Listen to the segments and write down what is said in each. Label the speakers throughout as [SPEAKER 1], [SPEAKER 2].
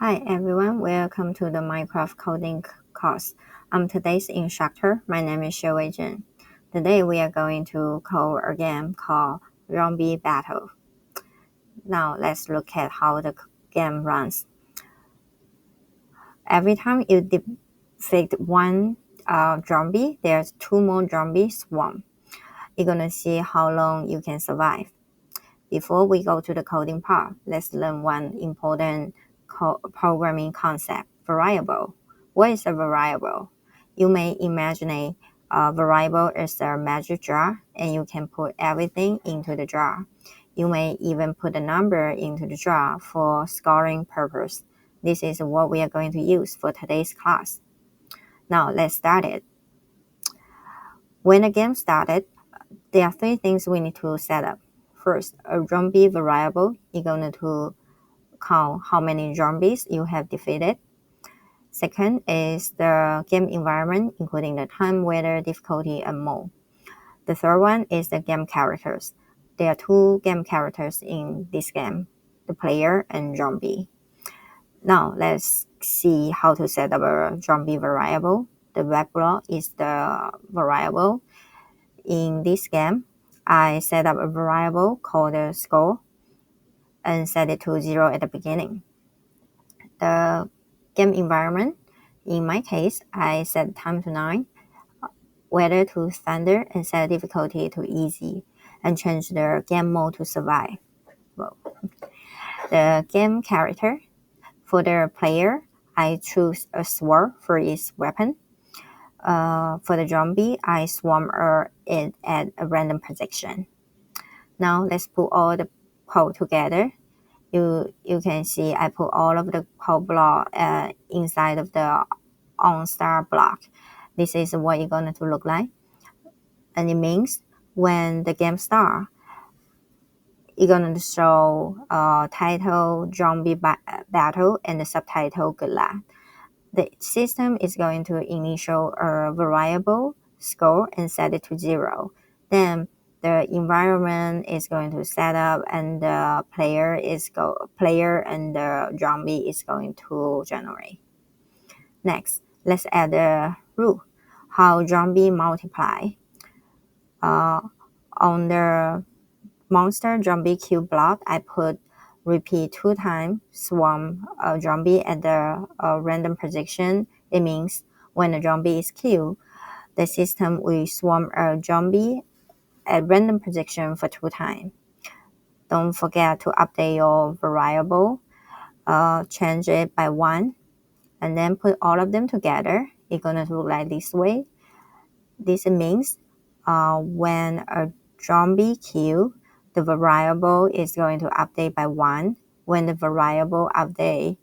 [SPEAKER 1] Hi everyone, welcome to the Minecraft coding course. I'm today's instructor. My name is Xuewei Zheng. Today we are going to code a game called Zombie Battle. Now let's look at how the game runs. Every time you defeat one zombie, there's two more zombies swarm. You're gonna see how long you can survive. Before we go to the coding part, let's learn one important programming concept, variable. What is a variable? You may imagine a variable is a magic jar and you can put everything into the jar. You may even put a number into the jar for scoring purpose. This is what we are going to use for today's class. Now let's start it. When the game started, there are three things we need to set up. First, a zombie variable. You're going to count how many zombies you have defeated. Second is the game environment, including the time, weather, difficulty, and more. The third one is the game characters. There are two game characters in this game, the player and zombie. Now let's see how to set up a zombie variable. The web block is the variable. In this game, I set up a variable called the score and set it to 0 at the beginning. The game environment, in my case, I set time to 9, weather to standard, and set difficulty to easy, and change the game mode to survive. The game character, for the player, I choose a sword for its weapon. For the zombie, I swarm it at a random position. Now let's put all the code together. You can see I put all of the code block inside of the on-star block. This is what it's going to look like. And it means when the game starts, it's going to show title, zombie battle, and the subtitle, good luck. The system is going to initial a variable score and set it to 0. Then the environment is going to set up, and the player and the zombie is going to generate. Next, let's add the rule, how zombie multiply. On the monster zombie kill block, I put repeat 2 times, swarm a zombie at the random position. It means when a zombie is killed, the system will swarm a zombie at random position for 2 times. Don't forget to update your variable, change it by 1, and then put all of them together. It's going to look like this way. This means when a zombie kill, the variable is going to update by 1. When the variable update,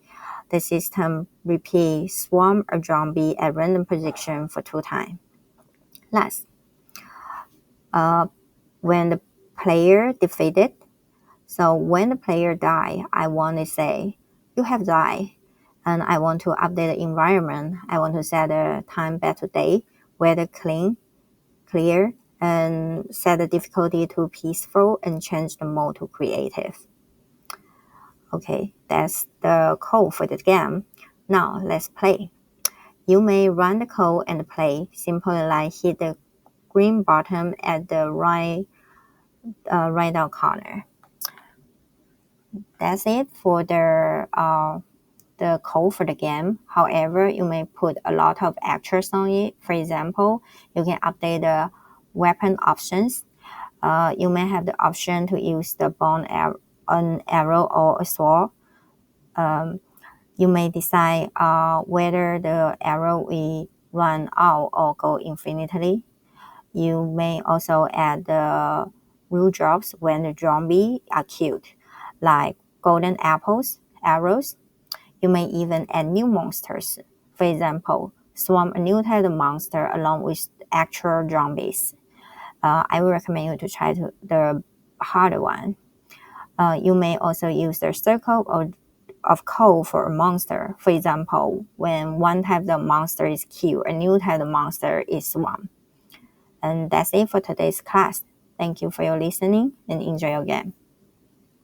[SPEAKER 1] the system repeat swarm a zombie at random position for 2 times. Last, when the player defeated, so when the player die, I want to say, you have died, and I want to update the environment. I want to set the time back to day, weather clear, and set the difficulty to peaceful and change the mode to creative. Okay, that's the code for the game. Now let's play. You may run the code and play, simply like hit the green button at the right down corner. That's it for the code for the game. However, you may put a lot of extras on it. For example, you can update the weapon options. You may have the option to use the an arrow or a sword. You may decide whether the arrow will run out or go infinitely. You may also add the rule drops when the zombie are killed, like golden arrows. You may even add new monsters. For example, swarm a new type of monster along with actual zombies. I would recommend you to try the harder one. You may also use the circle of code for a monster. For example, when one type of monster is killed, a new type of monster is swarmed. And that's it for today's class. Thank you for your listening and enjoy your game.